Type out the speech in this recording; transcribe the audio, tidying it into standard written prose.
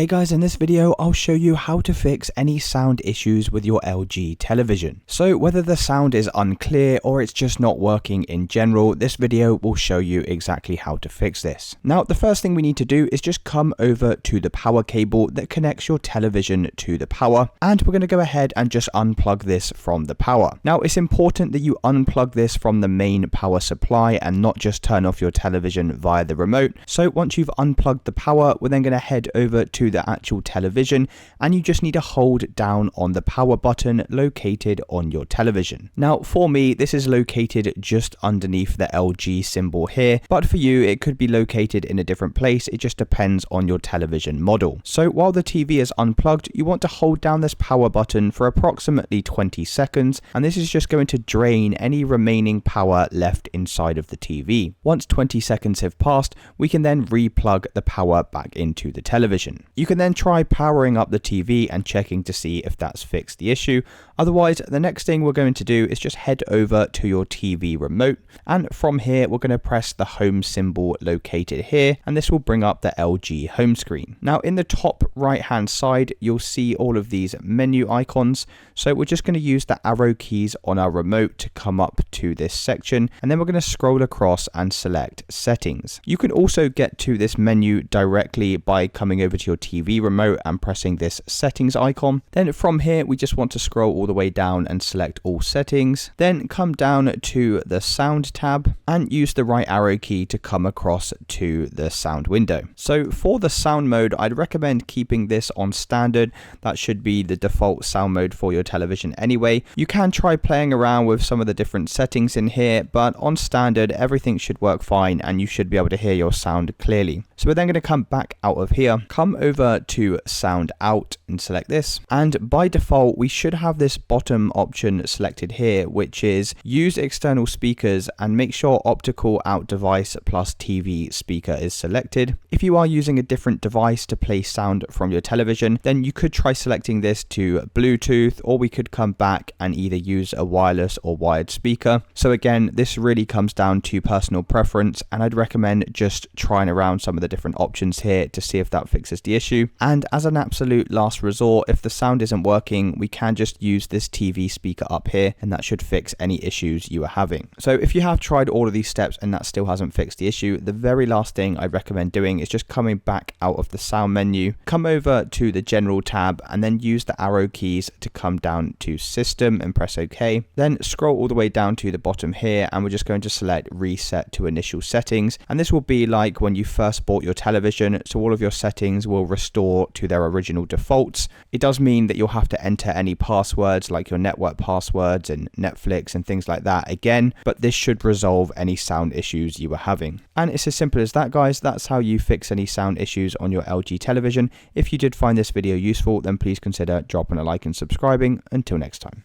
Hey guys, in this video I'll show you how to fix any sound issues with your LG television. So whether the sound is unclear or it's just not working in general, this video will show you exactly how to fix this. Now the first thing we need to do is just come over to the power cable that connects your television to the power, and we're going to go ahead and just unplug this from the power. Now it's important that you unplug this from the main power supply and not just turn off your television via the remote. So once you've unplugged the power, we're then going to head over to the actual television, and you just need to hold down on the power button located on your television. Now for me, this is located just underneath the LG symbol here, but for you it could be located in a different place. It just depends on your television model. So while the TV is unplugged, you want to hold down this power button for approximately 20 seconds, and this is just going to drain any remaining power left inside of the TV. Once 20 seconds have passed, we can then replug the power back into the television. You can then try powering up the TV and checking to see if that's fixed the issue. Otherwise, the next thing we're going to do is just head over to your TV remote, and from here we're going to press the home symbol located here, and this will bring up the LG home screen. Now in the top right hand side you'll see all of these menu icons, so we're just going to use the arrow keys on our remote to come up to this section, and then we're going to scroll across and select settings. You can also get to this menu directly by coming over to your TV remote and pressing this settings icon. Then from here we just want to scroll all the way down and select all settings, then come down to the sound tab and use the right arrow key to come across to the sound window. So for the sound mode, I'd recommend keeping this on standard. That should be the default sound mode for your television anyway. You can try playing around with some of the different settings in here, but on standard everything should work fine and you should be able to hear your sound clearly. So we're then going to come back out of here, come over to sound out and select this, and by default we should have this bottom option selected here, which is use external speakers, and make sure optical out device plus TV speaker is selected. If you are using a different device to play sound from your television, then you could try selecting this to Bluetooth, or we could come back and either use a wireless or wired speaker. So again, this really comes down to personal preference, and I'd recommend just trying around some of the different options here to see if that fixes the issue. And as an absolute last resort, if the sound isn't working, we can just use this TV speaker up here, and that should fix any issues you are having. So if you have tried all of these steps and that still hasn't fixed the issue, the very last thing I recommend doing is just coming back out of the sound menu, come over to the general tab, and then use the arrow keys to come down to system and press OK. Then scroll all the way down to the bottom here, and we're just going to select reset to initial settings, and this will be like when you first bought your television, so all of your settings will restore to their original defaults. It does mean that you'll have to enter any passwords like your network passwords and Netflix and things like that again, but this should resolve any sound issues you were having. And it's as simple as that, guys. That's how you fix any sound issues on your LG television. If you did find this video useful, then please consider dropping a like and subscribing. Until next time.